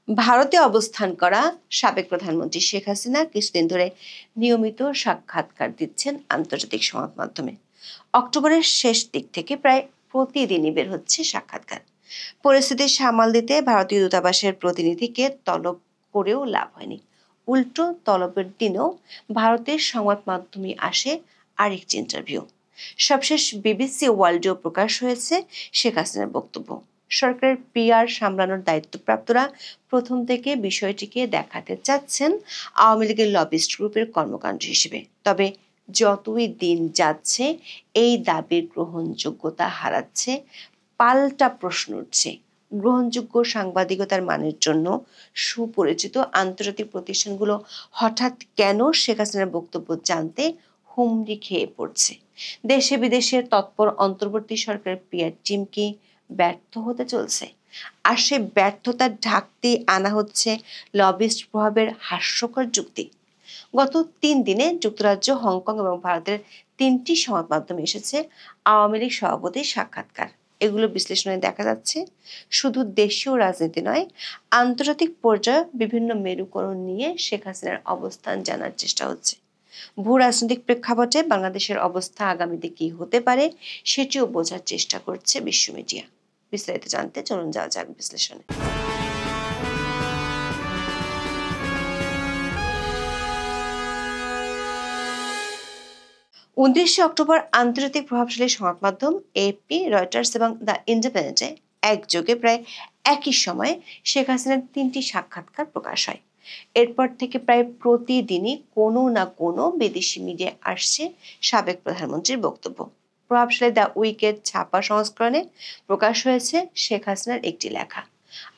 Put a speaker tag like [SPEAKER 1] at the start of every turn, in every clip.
[SPEAKER 1] ভারতে অবস্থান করা সাবেক প্রধানমন্ত্রী শেখ হাসিনা কিছুদিন ধরে নিয়মিত সাক্ষাৎকার দিচ্ছেন আন্তর্জাতিক সংবাদ মাধ্যমে। অক্টোবরের শেষ দিক থেকে প্রায় প্রতিদিনই বের হচ্ছে সাক্ষাৎকার। পরিস্থিতি সামাল দিতে ভারতীয় দূতাবাসের প্রতিনিধিকে তলব করেও লাভ হয়নি। উল্টো তলবের দিনেও ভারতের সংবাদ মাধ্যমে আসে আরেকটি ইন্টারভিউ। সবশেষ বিবিসি ওয়ার্ল্ডেও প্রকাশ হয়েছে শেখ হাসিনার বক্তব্য। সরকারের পিআর সামলানোর দায়িত্বপ্রাপ্তরা প্রথম থেকে বিষয়টিকে দেখাতে চাচ্ছেন আওয়ামী লীগের লবিস্ট গ্রুপের কর্মকাণ্ড হিসেবে। তবে যতই দিন যাচ্ছে এই দাবির গ্রহণযোগ্যতা হারাচ্ছে। পাল্টা প্রশ্ন উঠছে, গ্রহণযোগ্য সাংবাদিকতার মানের জন্য সুপরিচিত আন্তর্জাতিক প্রতিষ্ঠানগুলো হঠাৎ কেন শেখ হাসিনার বক্তব্য জানতে হুমড়ি খেয়ে পড়ছে? দেশে বিদেশের তৎপর অন্তর্বর্তী সরকারের পিআর টিম কি ব্যর্থ হতে চলছে? আর সে ব্যর্থতা ঢাকতে আনা হচ্ছে লবিস্ট প্রভাবের হাস্যকর যুক্তি। গত 3 দিনে যুক্তরাজ্য, হংকং এবং ভারতের 3টি সংবাদ মাধ্যমে এসেছে আওয়ামী লীগ সভাপতির সাক্ষাৎকার। এগুলো বিশ্লেষণে দেখা যাচ্ছে শুধু দেশীয় রাজনীতি নয়, আন্তর্জাতিক পর্যায়ে বিভিন্ন মেরুকরণ নিয়ে শেখ হাসিনার অবস্থান জানার চেষ্টা হচ্ছে। ভূ রাজনৈতিক প্রেক্ষাপটে বাংলাদেশের অবস্থা আগামীতে কি হতে পারে সেটিও বোঝার চেষ্টা করছে বিশ্ব মিডিয়া। বিস্তারিত জানতে চলুন যাওয়া যাক বিশ্লেষণে। 29 অক্টোবর আন্তর্জাতিক প্রভাবশালী সংবাদ মাধ্যম এপি, রয়টার্স এবং দ্য ইন্ডিপেন্ডেন্টে একযোগে প্রায় একই সময়ে শেখ হাসিনার 3টি সাক্ষাৎকার প্রকাশ হয়। এরপর থেকে প্রায় প্রতিদিনই কোনো না কোনো বিদেশি মিডিয়ায় আসছে সাবেক প্রধানমন্ত্রীর বক্তব্য। প্রভাবশালী দ্য উইকেট ছাপা সংস্করণে প্রকাশ হয়েছে শেখ হাসিনার একটি লেখা।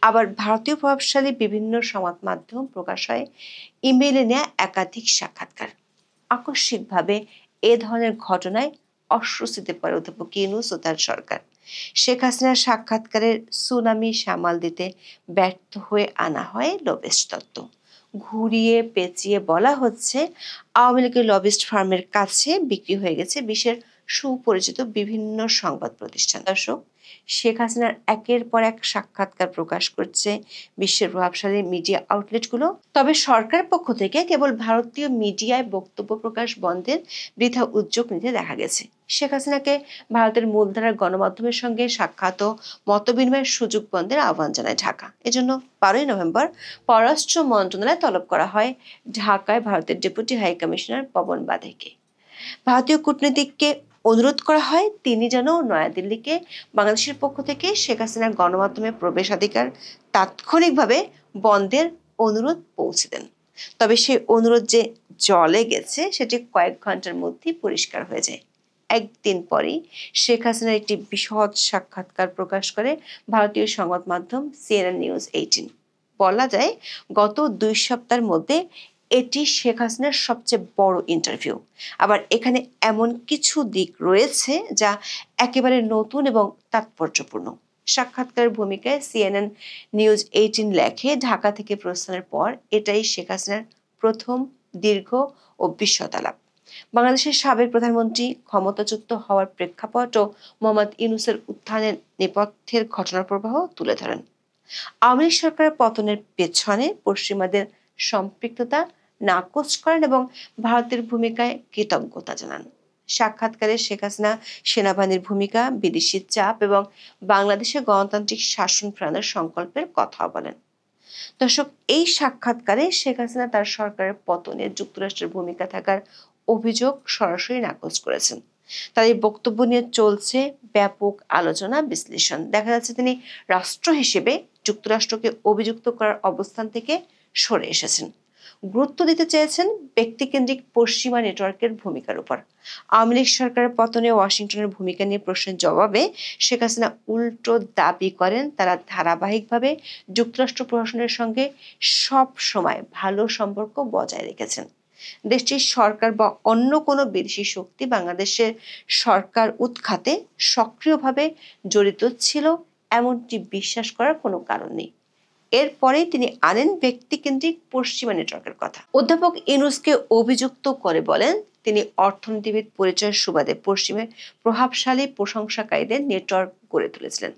[SPEAKER 1] আবার ভারতীয় প্রভাবশালী বিভিন্ন সংবাদ মাধ্যম প্রকাশ হয় ইমেইলে নেওয়া একাধিক সাক্ষাৎকার। আকস্মিকভাবে এ ধরনের ঘটনায় অস্বস্তিতে পড়ে অধ্যাপক ইউনূস ও তার সরকার। শেখ হাসিনার সাক্ষাৎকারের সুনামি সামাল দিতে ব্যর্থ হয়ে আনা হয় লবিস্ট তত্ত্ব। ঘুরিয়ে পেঁচিয়ে বলা হচ্ছে আওয়ামী লীগের লবিস্ট ফার্মের কাছে বিক্রি হয়ে গেছে বিশ্বের সুপরিচিত বিভিন্ন সংবাদ প্রতিষ্ঠান। দর্শক, শেখ হাসিনার একের পর এক সাক্ষাৎকার প্রকাশ করছে বিশ্বের প্রভাবশালী মিডিয়া আউটলেটগুলো। তবে সরকার পক্ষ থেকে কেবল ভারতীয় মিডিয়ায় বক্তব্য প্রকাশ বন্ধের বৃথা উদ্যোগ নিতে দেখা গেছে। শেখ হাসিনাকে ভারতের মূলধারার গণমাধ্যমের সঙ্গে সাক্ষাৎ ও মতবিনিময়ের সুযোগ বন্ধের আহ্বান জানায় ঢাকা। এজন্য 12 নভেম্বর পররাষ্ট্র মন্ত্রণালয়ে তলব করা হয় ঢাকায় ভারতের ডেপুটি হাই কমিশনার পবন বাধেকে। ভারতীয় কূটনীতিককে অনুরোধ করা হয় তিনি যেন নয়াদিল্লিকে বাংলাদেশের পক্ষ থেকে শেখ হাসিনার গণমাধ্যমে প্রবেশাধিকার তাৎক্ষণিকভাবে বন্ধের অনুরোধ পৌঁছে দেন। তবে সেই অনুরোধ যে জলে গেছে সেটি কয়েক ঘন্টার মধ্যেই পরিষ্কার হয়ে যায়। একদিন পরেই শেখ হাসিনার একটি বিশদ সাক্ষাৎকার প্রকাশ করে ভারতীয় সংবাদ মাধ্যম CNN নিউজ 18। বলা যায় গত 2 সপ্তাহের মধ্যে এটি শেখ হাসিনার সবচেয়ে বড় ইন্টারভিউ। আবার এখানে এমন কিছু দিক রয়েছে যা একেবারে নতুন এবং তাৎপর্যপূর্ণ। সাক্ষাৎকারের ভূমিকায় CNN নিউজ 18 লেখে, ঢাকা থেকে প্রস্থানের পর এটাই শেখ হাসিনার প্রথম দীর্ঘ ও বিশদ আলাপ। বাংলাদেশের সাবেক প্রধানমন্ত্রী ক্ষমতাচ্যুত হওয়ার প্রেক্ষাপট ও মোহাম্মদ ইউনূসের উত্থানের নেপথ্যের ঘটনার প্রবাহ তুলে ধরেন। আওয়ামী লীগ সরকারের পতনের পেছনে পশ্চিমাদের সম্পৃক্ততা নাকচ করেন এবং ভারতের ভূমিকায় কৃতজ্ঞতা জানান। সাক্ষাৎকারে শেখ হাসিনা সেনাবাহিনীর ভূমিকা, বিদেশি চাপ এবং বাংলাদেশের গণতান্ত্রিক শাসন ফেরানোর সংকল্পের কথা বলেন। দর্শক, এই সাক্ষাৎকারে শেখ হাসিনা তার সরকারের পতনে যুক্তরাষ্ট্রের ভূমিকা থাকার অভিযোগ সরাসরি নাকচ করেছেন। তার এই বক্তব্য নিয়ে চলছে ব্যাপক আলোচনা বিশ্লেষণ। দেখা যাচ্ছে তিনি রাষ্ট্র হিসেবে যুক্তরাষ্ট্রকে অভিযুক্ত করার অবস্থান থেকে সরে এসেছেন, গুরুত্ব দিতে চেয়েছেন ব্যক্তিকেন্দ্রিক পশ্চিমা নেটওয়ার্কের ভূমিকার উপর। আওয়ামী লীগ সরকারের পতনে ওয়াশিংটনের ভূমিকা নিয়ে প্রশ্নের জবাবে শেখ হাসিনা উল্টো দাবি করেন তারা ধারাবাহিকভাবে যুক্তরাষ্ট্র প্রশাসনের সঙ্গে সব সময় ভালো সম্পর্ক বজায় রেখেছেন। দেশটির সরকার বা অন্য কোনো বিদেশি শক্তি বাংলাদেশের সরকার উৎখাতে সক্রিয়ভাবে জড়িত ছিল এমনটি বিশ্বাস করার কোনো কারণ নেই। এরপরেই তিনি আনেন ব্যক্তিকেন্দ্রিক পশ্চিমা নেটওয়ার্কের কথা। অধ্যাপক ইউনূসকে অভিযুক্ত করে বলেন তিনি অর্থনীতিবিদ পরিচয়ের সুবাদে পশ্চিমের প্রভাবশালী প্রশংসাকারীদের নেটওয়ার্ক গড়ে তুলেছিলেন।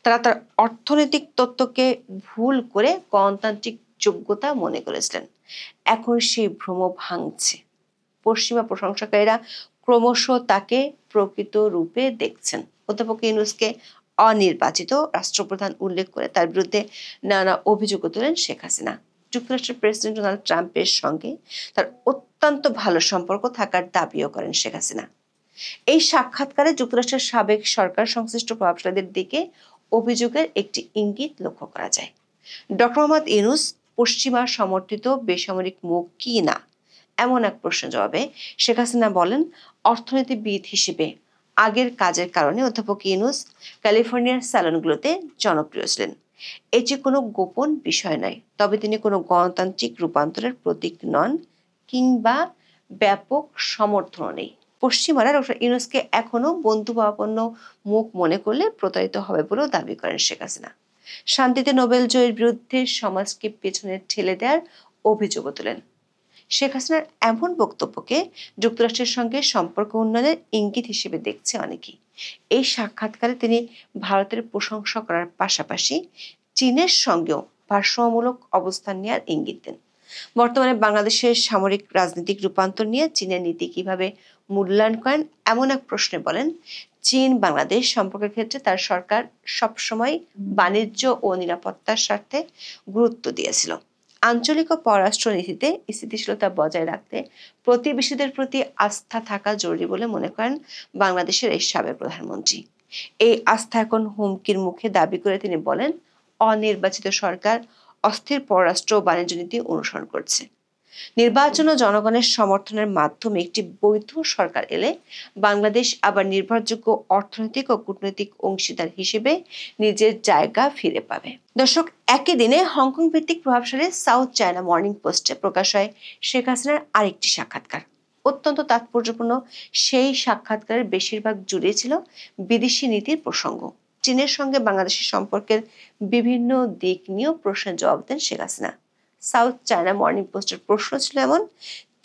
[SPEAKER 1] তারা তার অর্থনৈতিক তত্ত্বকে ভুল করে গণতান্ত্রিক যোগ্যতা মনে করেছিলেন। এখন সেই ভ্রম ভাঙছে। পশ্চিমা প্রশংসাকারীরা ক্রমশ তাকে প্রকৃত রূপে দেখছেন। অধ্যাপক ইউনূসকে অনির্বাচিত রাষ্ট্রপ্রধান উল্লেখ করে তার বিরুদ্ধে নানা অভিযোগ তোলেন শেখ হাসিনা। যুক্তরাষ্ট্রের প্রেসিডেন্ট ডোনাল্ড ট্রাম্পের সঙ্গে তার অত্যন্ত ভালো সম্পর্ক থাকার দাবিও করেন শেখ হাসিনা। এই সাক্ষাৎকারে যুক্তরাষ্ট্রের সাবেক সরকার সংশ্লিষ্ট প্রভাবশালীদের দিকে অভিযোগের একটি ইঙ্গিত লক্ষ্য করা যায়। ডক্টর মোহাম্মদ ইউনূস পশ্চিমা সমর্থিত বেসামরিক মুখ কি না এমন এক প্রশ্নের জবাবে শেখ হাসিনা বলেন, অর্থনীতিবিদ হিসেবে আগের কাজের কারণে অধ্যাপক ইউনূস ক্যালিফোর্নিয়ার স্যালনগুলোতে জনপ্রিয় ছিলেন। এটি কোনো গোপন বিষয় নয়, তবে তিনি কোনো গণতান্ত্রিক রূপান্তরের প্রতীক নন কিংবা ব্যাপক সমর্থন নেই। পশ্চিমারা ডক্টর ইউনূসকে এখনো বন্ধুভাবাপন্ন মুখ মনে করলে প্রতারিত হবে বলেও দাবি করেন শেখ হাসিনা। শান্তিতে নোবেল জয়ের বিরুদ্ধে সমাজকে পেছনে ঠেলে দেওয়ার অভিযোগও তোলেন। শেখ হাসিনার এমন বক্তব্যকে যুক্তরাষ্ট্রের সঙ্গে সম্পর্ক উন্নয়নের ইঙ্গিত হিসেবে দেখছে অনেকেই। এই সাক্ষাৎকারে তিনি ভারতের প্রশংসা করার পাশাপাশি চীনের সঙ্গেও ভারসাম্যমূলক অবস্থান নেওয়ার ইঙ্গিত দেন। বর্তমানে বাংলাদেশের সামরিক রাজনৈতিক রূপান্তর নিয়ে চীনের নীতি কিভাবে মূল্যায়ন করেন এমন এক প্রশ্নে বলেন, চীন বাংলাদেশ সম্পর্কের ক্ষেত্রে তার সরকার সবসময় বাণিজ্য ও নিরাপত্তার স্বার্থে গুরুত্ব দিয়েছিল। আঞ্চলিক ও পররাষ্ট্র নীতিতে স্থিতিশীলতা বজায় রাখতে প্রতিবেশীদের প্রতি আস্থা থাকা জরুরি বলে মনে করেন বাংলাদেশের এই সাবেক প্রধানমন্ত্রী। এই আস্থা এখন হুমকির মুখে দাবি করে তিনি বলেন, অনির্বাচিত সরকার অস্থির পররাষ্ট্র ও বাণিজ্য নীতি অনুসরণ করছে। নির্বাচন ও জনগণের সমর্থনের মাধ্যমে একটি বৈধ সরকার এলে বাংলাদেশ আবার নির্ভরযোগ্য অর্থনৈতিক ও কূটনৈতিক অংশীদার হিসেবে নিজের জায়গা ফিরে পাবে। দর্শক, একই দিনে হংকং ভিত্তিক প্রভাবশালী সাউথ চায়না মর্নিং পোস্টে প্রকাশ হয় শেখ হাসিনার আরেকটি সাক্ষাৎকার। অত্যন্ত তাৎপর্যপূর্ণ সেই সাক্ষাৎকারের বেশিরভাগ জুড়ে ছিল বিদেশি নীতির প্রসঙ্গ। চীনের সঙ্গে বাংলাদেশের সম্পর্কের বিভিন্ন দিক নিয়েও প্রশ্নের জবাব দেন Sheikh Hasina. South China Morning পোস্টের প্রশ্ন ছিল এমন,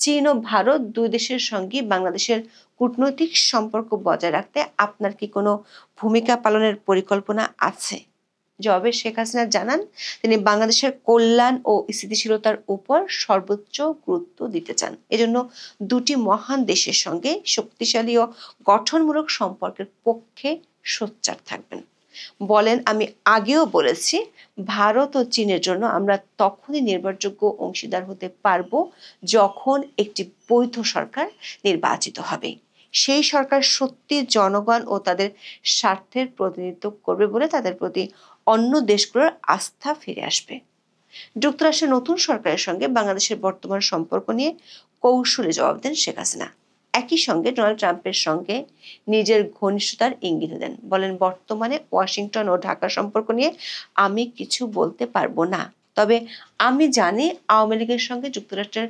[SPEAKER 1] চীন ও ভারত দুই দেশের সঙ্গে বাংলাদেশের কূটনৈতিক সম্পর্ক বজায় রাখতে আপনার কি কোনো ভূমিকা পালনের পরিকল্পনা আছে? জবাবে শেখ হাসিনা জানান, তিনি বাংলাদেশের কল্যাণ ও স্থিতিশীলতার উপর সর্বোচ্চ গুরুত্ব দিতে চান। এজন্য দুটি মহান দেশের সঙ্গে শক্তিশালী ও গঠনমূলক সম্পর্কের পক্ষে সোচ্চার থাকবেন। বলেন, আমি আগেও বলেছি, ভারত ও চীনের জন্য আমরা তখনই নির্ভরযোগ্য অংশীদার হতে পারবো যখন একটি বৈধ সরকার নির্বাচিত হবে। সেই সরকার সত্যি জনগণ ও তাদের স্বার্থের প্রতিনিধিত্ব করবে বলে তাদের প্রতি অন্য দেশগুলোর আস্থা ফিরে আসবে। যুক্তরাষ্ট্রের নতুন সরকারের সঙ্গে বাংলাদেশের বর্তমান সম্পর্ক নিয়ে কৌশলে জবাব দেন শেখ হাসিনা। একই সঙ্গে ডোনাল্ড ট্রাম্পের সঙ্গে নিজের ঘনিষ্ঠতার ইঙ্গিত দেন। বলেন, বর্তমানে ওয়াশিংটন ও ঢাকা সম্পর্ক নিয়ে আমি কিছু বলতে পারবো না, তবে আমি জানি আওয়ামী লীগের সঙ্গে যুক্তরাষ্ট্রের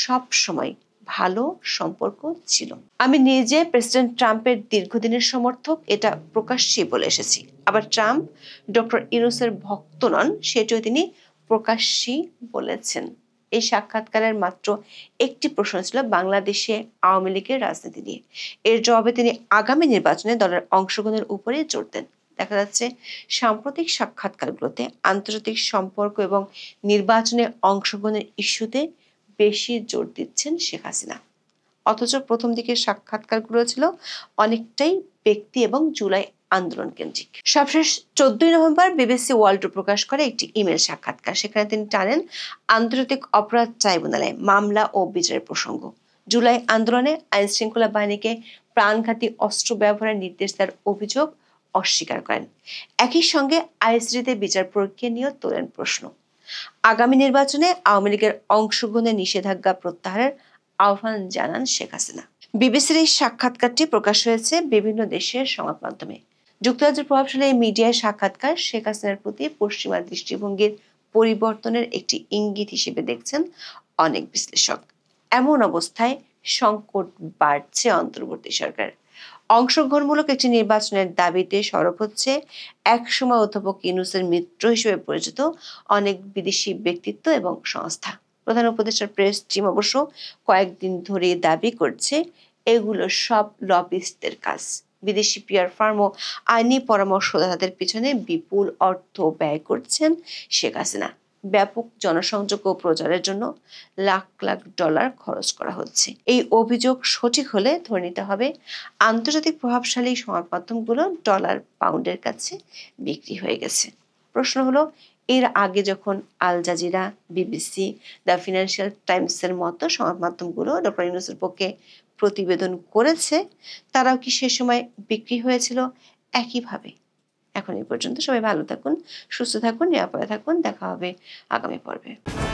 [SPEAKER 1] সব সময় ভালো সম্পর্ক ছিল। আমি নিজে প্রেসিডেন্ট ট্রাম্পের দীর্ঘদিনের সমর্থক, এটা প্রকাশ্যে বলে এসেছি। আবার ট্রাম্প ডক্টর ইউনূসের ভক্ত নন, সেটিও তিনি প্রকাশ্যেই বলেছেন। এই সাক্ষাৎকারের মাত্র একটি প্রশ্ন ছিল বাংলাদেশে আওয়ামী লীগের রাজনীতি নিয়ে। এর জবাবে তিনি আগামী নির্বাচনে দলের অংশগ্রহণের উপরে জোর দেন। দেখা যাচ্ছে সাম্প্রতিক সাক্ষাৎকারগুলোতে আন্তর্জাতিক সম্পর্ক এবং নির্বাচনে অংশগ্রহণের ইস্যুতে বেশি জোর দিচ্ছেন শেখ হাসিনা। অথচ প্রথম দিকের সাক্ষাৎকারগুলো ছিল অনেকটাই ব্যক্তি এবং জুলাই আন্দোলন কেন্দ্রিক। সবশেষ 14 নভেম্বর বিবিসি ওয়ার্ল্ড প্রকাশ করে একটি ইমেল সাক্ষাৎকার। সেখানে তিনি টানেন আন্তর্জাতিক অপরাধ ট্রাইব্যুনালে মামলা ও বিচারের প্রসঙ্গ। জুলাই আন্দোলনে আইন শৃঙ্খলা বাহিনীকে প্রাণঘাতী অস্ত্র ব্যবহারের নির্দেশ দেওয়ার অভিযোগ অস্বীকার করেন। একই সঙ্গে আইএসডিতে বিচার প্রক্রিয়া নিয়েও তোলেন প্রশ্ন। আগামী নির্বাচনে আওয়ামী লীগের অংশগ্রহণের নিষেধাজ্ঞা প্রত্যাহারের আহ্বান জানান শেখ হাসিনা। বিবিসির এই সাক্ষাৎকারটি প্রকাশ হয়েছে বিভিন্ন দেশের সংবাদ মাধ্যমে। যুক্তরাজ্যের প্রভাবশালী মিডিয়ায় সাক্ষাৎকার শেখ হাসিনার প্রতি পশ্চিমা দৃষ্টিভঙ্গির পরিবর্তনের একটি ইঙ্গিত হিসেবে দেখছেন অনেক বিশ্লেষক। এমন অবস্থায় সংকট বাড়ছে অন্তর্বর্তী সরকার। অংশগ্রহণমূলক একটি নির্বাচনের দাবিতে সরব হচ্ছে একসময় অধ্যাপক ইউনূসের মিত্র হিসেবে পরিচিত অনেক বিদেশি ব্যক্তিত্ব এবং সংস্থা। প্রধান উপদেষ্টার প্রেস টিম অবশ্য কয়েকদিন ধরে দাবি করছে এগুলো সব লবিস্টদের কাজ। বিদেশি পিআর ফার্ম ও আইনি পরামর্শদাতাদের পিছনে বিপুল অর্থ ব্যয় করছেন শেখ হাসিনা। ব্যাপক জনসংযোগ ও প্রচারের জন্য লাখ লাখ ডলার খরচ করা হচ্ছে। এই অভিযোগ সঠিক হলে ধরে নিতে হবে আন্তর্জাতিক প্রভাবশালী সংবাদ মাধ্যমগুলো ডলার পাউন্ডের কাছে বিক্রি হয়ে গেছে। প্রশ্ন হলো, এর আগে যখন Al Jazeera, BBC, the Financial টাইমসের মতো সংবাদ মাধ্যমগুলো ডক্টর ইউনূসের পক্ষে প্রতিবেদন করেছে, তারাও কি সে সময় বিক্রি হয়েছিল একইভাবে? এখন এই পর্যন্ত। সবাই ভালো থাকুন, সুস্থ থাকুন, নিরাপদে থাকুন। দেখা হবে আগামী পর্বে।